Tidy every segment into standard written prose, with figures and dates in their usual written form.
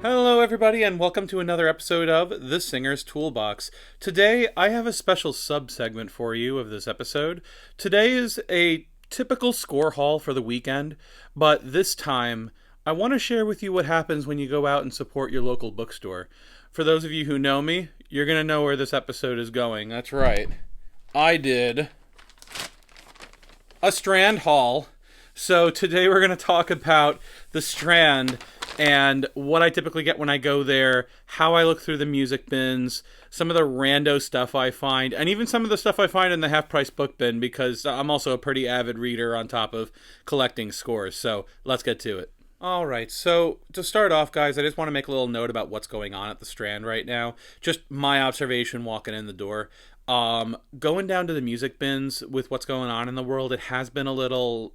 Hello, everybody, and welcome to another episode of The Singer's Toolbox. Today, I have a special sub-segment for you of this episode. Today is a typical score haul for the weekend, but this time, I want to share with you what happens when you go out and support your local bookstore. For those of you who know me, you're going to know where this episode is going. That's right. I did a Strand haul. So today we're going to talk about the Strand and what I typically get when I go there, how I look through the music bins, some of the rando stuff I find, and even some of the stuff I find in the half-price book bin, because I'm also a pretty avid reader on top of collecting scores. So let's get to it. All right, so to start off, guys, I just want to make a little note about what's going on at the Strand right now. Just my observation walking in the door. Going down to the music bins with what's going on in the world, it has been a little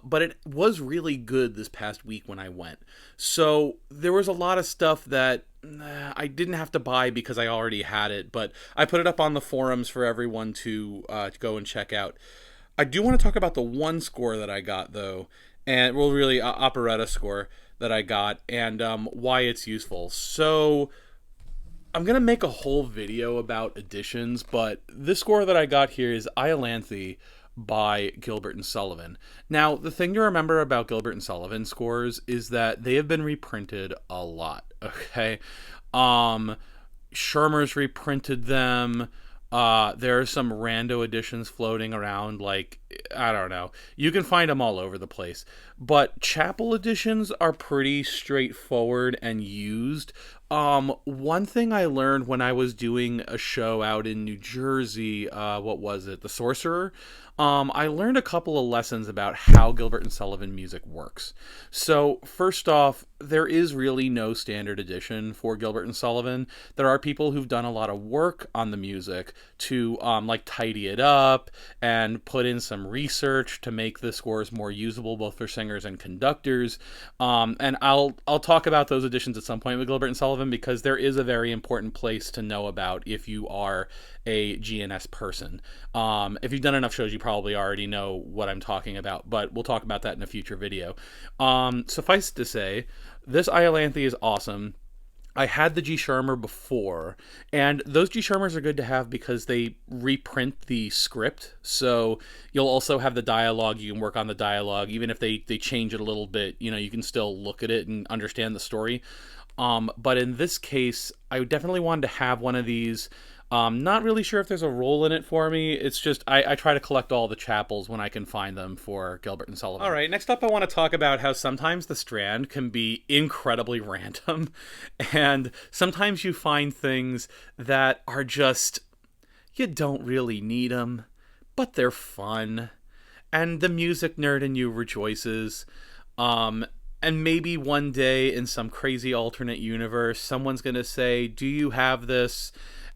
but it was really good this past week when I went. So there was a lot of stuff that I didn't have to buy because I already had it, but I put it up on the forums for everyone to go and check out. I do want to talk about the one score that I got, though, and well, really, operetta score that I got, and why it's useful. So I'm going to make a whole video about editions, but this score that I got here is Iolanthe by Gilbert and Sullivan. Now, the thing to remember about Gilbert and Sullivan scores is that they have been reprinted a lot, okay? Schirmer's reprinted them. There are some rando editions floating around, like, I don't know. You can find them all over the place. But Chapel editions are pretty straightforward and used. One thing I learned when I was doing a show out in New Jersey, what was it? The Sorcerer? I learned a couple of lessons about how Gilbert and Sullivan music works. So, first off, there is really no standard edition for Gilbert and Sullivan. There are people who've done a lot of work on the music to, tidy it up and put in some research to make the scores more usable, both for singers and conductors. And I'll talk about those editions at some point with Gilbert and Sullivan, because there is a very important place to know about if you are a GNS person. If you've done enough shows, you probably already know what I'm talking about, but we'll talk about that in a future video. Suffice to say, this Iolanthe is awesome. I had the G. Schirmer before, and those G. Schirmers are good to have because they reprint the script, so you'll also have the dialogue. You can work on the dialogue, even if they change it a little bit, you can still look at it and understand the story. But in this case, I definitely wanted to have one of these. Not really sure if there's a role in it for me. It's just I try to collect all the chapels when I can find them for Gilbert and Sullivan. All right, next up I want to talk about how sometimes the Strand can be incredibly random, and sometimes you find things that are just, you don't really need them, but they're fun, and the music nerd in you rejoices. And maybe one day in some crazy alternate universe, someone's going to say, "Do you have this?"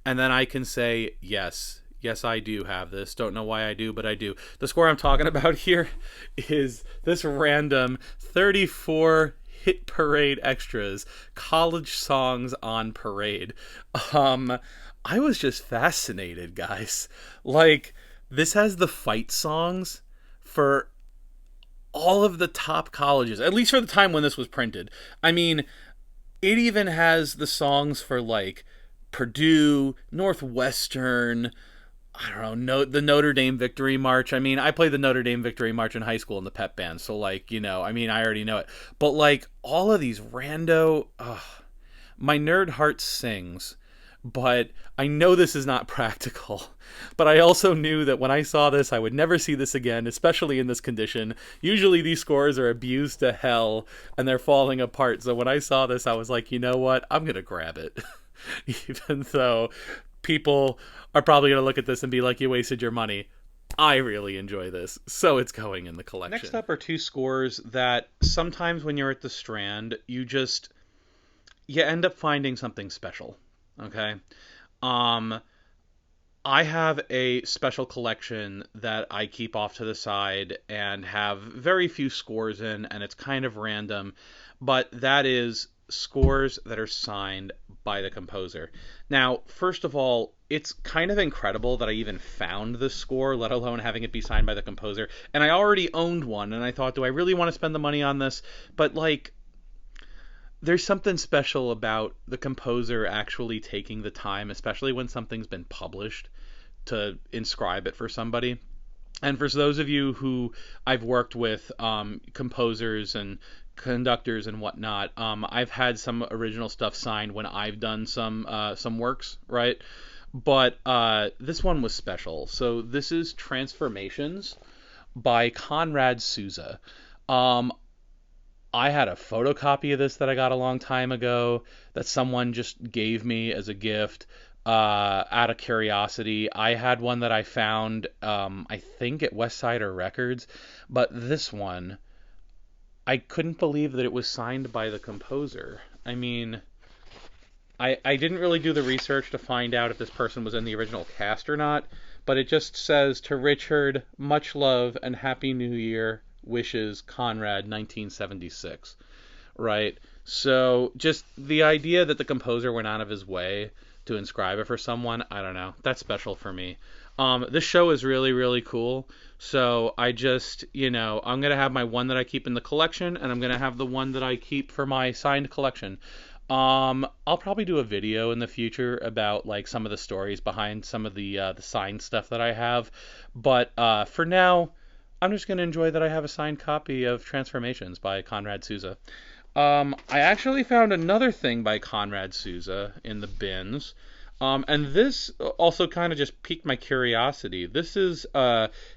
And then I can say, yes, I do have this. Don't know why I do, but I do. The score I'm talking about here is this random 34 Hit Parade Extras, college songs on parade. I was just fascinated, guys. Like, this has the fight songs for all of the top colleges, at least for the time when this was printed. I mean, it even has the songs for, like, Purdue, Northwestern, I don't know, the Notre Dame Victory March. I mean, I played the Notre Dame Victory March in high school in the pep band, so, I already know it. But, all of these rando, my nerd heart sings. But I know this is not practical. But I also knew that when I saw this, I would never see this again, especially in this condition. Usually these scores are abused to hell, and they're falling apart. So when I saw this, I was like, you know what? I'm going to grab it. Even though people are probably going to look at this and be like, you wasted your money. I really enjoy this, so it's going in the collection. Next up are two scores that sometimes when you're at the Strand, you end up finding something special. Okay. I have a special collection that I keep off to the side and have very few scores in, and it's kind of random, but that is scores that are signed by the composer. Now, first of all, it's kind of incredible that I even found this score, let alone having it be signed by the composer. And I already owned one, and I thought, do I really want to spend the money on this? But, there's something special about the composer actually taking the time, especially when something's been published, to inscribe it for somebody. And for those of you who I've worked with, composers and conductors and whatnot, I've had some original stuff signed when I've done some works, right? But this one was special. So this is Transformations by Conrad Souza. Um, I had a photocopy of this that I got a long time ago that someone just gave me as a gift out of curiosity. I had one that I found, I think at West Sider Records, but this one, I couldn't believe that it was signed by the composer. I mean, I didn't really do the research to find out if this person was in the original cast or not, but it just says to Richard, much love and happy new year, wishes Conrad 1976, right? So just the idea that the composer went out of his way to inscribe it for someone, I don't know. That's special for me. This show is really, really cool. So I just, I'm going to have my one that I keep in the collection, and I'm going to have the one that I keep for my signed collection. I'll probably do a video in the future about like some of the stories behind some of the signed stuff that I have. But for now, I'm just gonna enjoy that I have a signed copy of Transformations by Conrad Souza. I actually found another thing by Conrad Souza in the bins. And this also kind of just piqued my curiosity. This is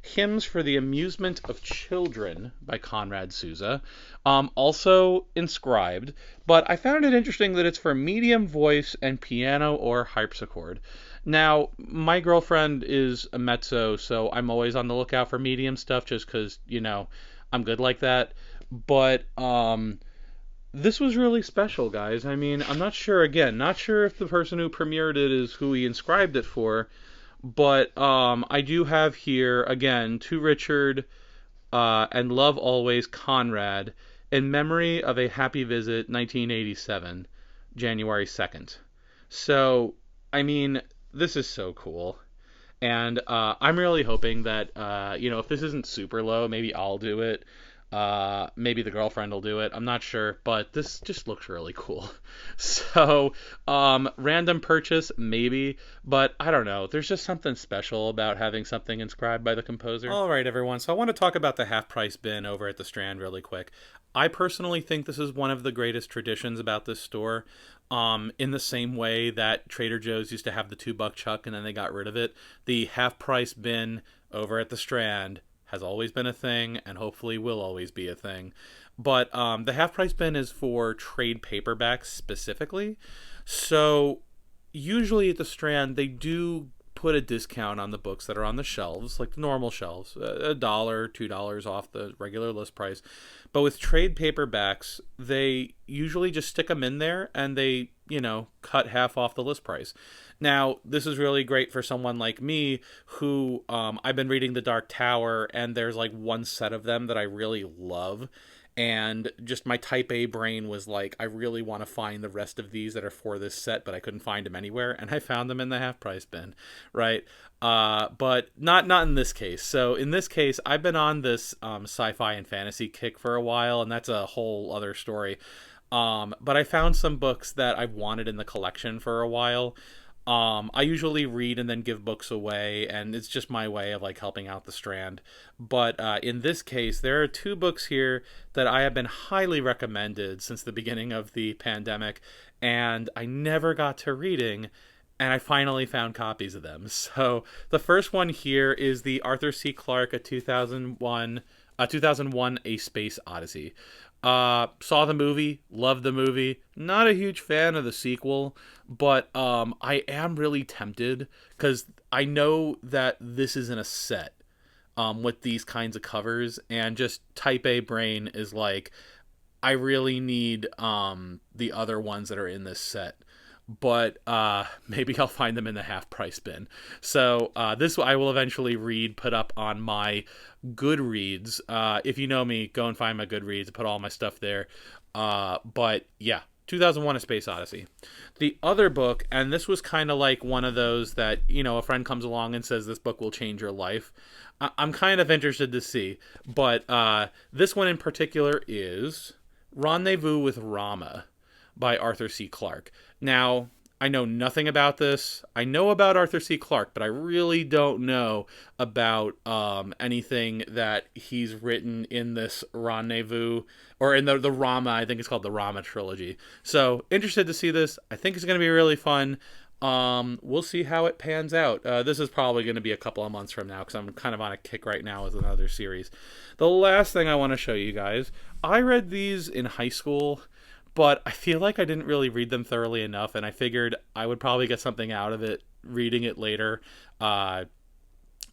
Hymns for the Amusement of Children by Conrad Souza, also inscribed, but I found it interesting that it's for medium voice and piano or harpsichord. Now, my girlfriend is a mezzo, so I'm always on the lookout for medium stuff just because, I'm good like that. But this was really special, guys. I mean, I'm not sure, again, not sure if the person who premiered it is who he inscribed it for, but I do have here, again, to Richard and love always, Conrad, in memory of a happy visit, 1987, January 2nd. So, I mean, this is so cool. And I'm really hoping that, if this isn't super low, maybe I'll do it. Maybe the girlfriend will do it. I'm not sure, but this just looks really cool. So, random purchase, maybe, but I don't know. There's just something special about having something inscribed by the composer. All right, everyone. So I want to talk about the half price bin over at the Strand really quick. I personally think this is one of the greatest traditions about this store. In the same way that Trader Joe's used to have the $2 chuck and then they got rid of it, the half price bin over at the Strand has always been a thing and hopefully will always be a thing. But the half price bin is for trade paperbacks specifically. So usually at the Strand, they do put a discount on the books that are on the shelves, like the normal shelves, $1, $2 off the regular list price. But with trade paperbacks, they usually just stick them in there and they, cut half off the list price. Now, this is really great for someone like me who I've been reading The Dark Tower, and there's like one set of them that I really love. And just my type A brain was like, I really want to find the rest of these that are for this set, but I couldn't find them anywhere, and I found them in the half price bin, right? But not in this case. So in this case, I've been on this sci-fi and fantasy kick for a while, and that's a whole other story. But I found some books that I've wanted in the collection for a while. I usually read and then give books away, and it's just my way of like helping out the Strand. But in this case, there are two books here that I have been highly recommended since the beginning of the pandemic, and I never got to reading, and I finally found copies of them. So the first one here is the Arthur C. Clarke, a 2001 A Space Odyssey. Saw the movie, loved the movie, not a huge fan of the sequel, but I am really tempted because I know that this isn't a set with these kinds of covers, and just type A brain is like, I really need the other ones that are in this set. But maybe I'll find them in the half price bin. So this I will eventually read, put up on my Goodreads. If you know me, go and find my Goodreads, put all my stuff there. But yeah, 2001 A Space Odyssey. The other book, and this was kind of like one of those that, a friend comes along and says this book will change your life. I'm kind of interested to see. But this one in particular is Rendezvous with Rama by Arthur C. Clarke. Now, I know nothing about this. I know about Arthur C. Clarke, but I really don't know about anything that he's written in this Rendezvous, or in the Rama. I think it's called the Rama trilogy. So, interested to see this. I think it's going to be really fun. We'll see how it pans out. This is probably going to be a couple of months from now because I'm kind of on a kick right now with another series. The last thing I want to show you guys, I read these in high school, but I feel like I didn't really read them thoroughly enough, and I figured I would probably get something out of it reading it later. Not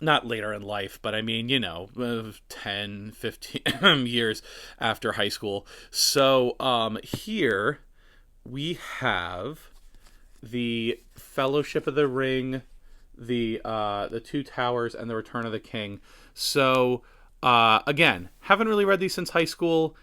later in life, but I mean, 10, 15 years after high school. So here we have the Fellowship of the Ring, the Two Towers, and the Return of the King. So again, haven't really read these since high school.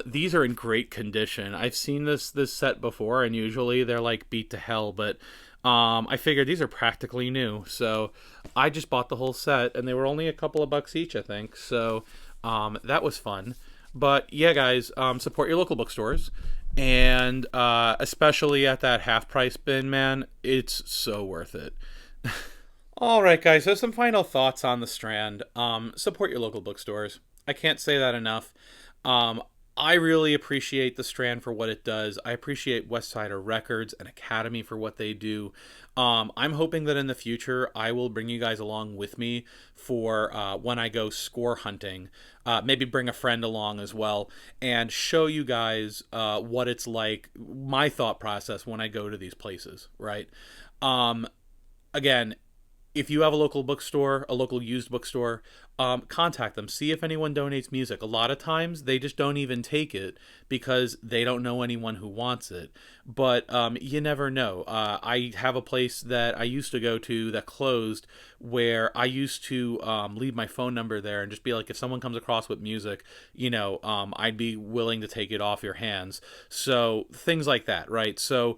These are in great condition. I've seen this set before, and usually they're like beat to hell, but I figured these are practically new, so I just bought the whole set, and they were only a couple of bucks each, I think. So that was fun. But yeah, guys, support your local bookstores. And especially at that half price bin, man, it's so worth it. All right, guys, so some final thoughts on the Strand. Support your local bookstores. I can't say that enough. I really appreciate the Strand for what it does. I appreciate Westsider Records and Academy for what they do. I'm hoping that in the future I will bring you guys along with me for when I go score hunting. Maybe bring a friend along as well and show you guys what it's like, my thought process when I go to these places, right? Again, if you have a local bookstore, a local used bookstore, contact them. See if anyone donates music. A lot of times they just don't even take it because they don't know anyone who wants it. But you never know. I have a place that I used to go to that closed where I used to leave my phone number there and just be like, if someone comes across with music, I'd be willing to take it off your hands. So things like that, right? So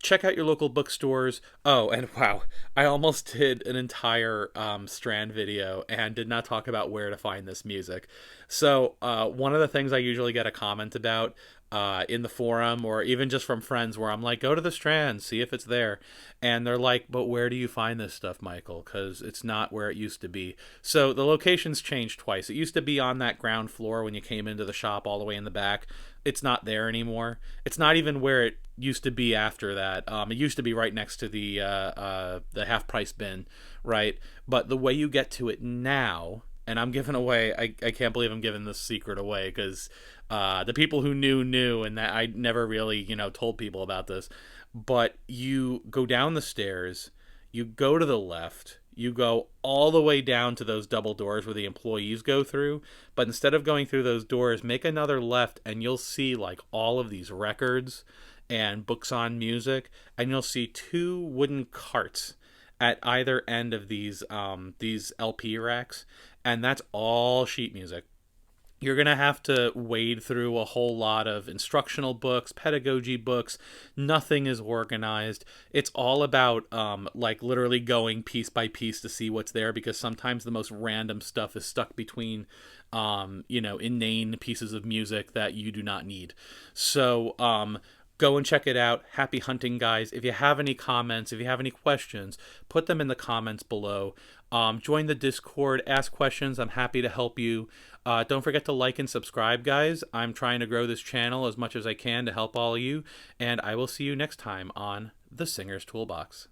check out your local bookstores. Oh, and wow, I almost did an entire Strand video and did not talk about where to find this music. So one of the things I usually get a comment about in the forum, or even just from friends, where I'm like, go to the Strand, see if it's there. And they're like, but where do you find this stuff, Michael? Because it's not where it used to be. So the location's changed twice. It used to be on that ground floor when you came into the shop all the way in the back. It's not there anymore. It's not even where it used to be after that. It used to be right next to the half price bin, right? But the way you get to it now, and I'm giving away, I can't believe I'm giving this secret away because the people who knew, and that I never really told people about this. But you go down the stairs, you go to the left, you go all the way down to those double doors where the employees go through. But instead of going through those doors, make another left and you'll see like all of these records and books on music. And you'll see two wooden carts at either end of these LP racks. And that's all sheet music. You're going to have to wade through a whole lot of instructional books, pedagogy books. Nothing is organized. It's all about like literally going piece by piece to see what's there, because sometimes the most random stuff is stuck between inane pieces of music that you do not need. So go and check it out. Happy hunting, guys. If you have any comments, if you have any questions, put them in the comments below. Join the Discord, ask questions. I'm happy to help you. Don't forget to like and subscribe, guys. I'm trying to grow this channel as much as I can to help all of you. And I will see you next time on The Singer's Toolbox.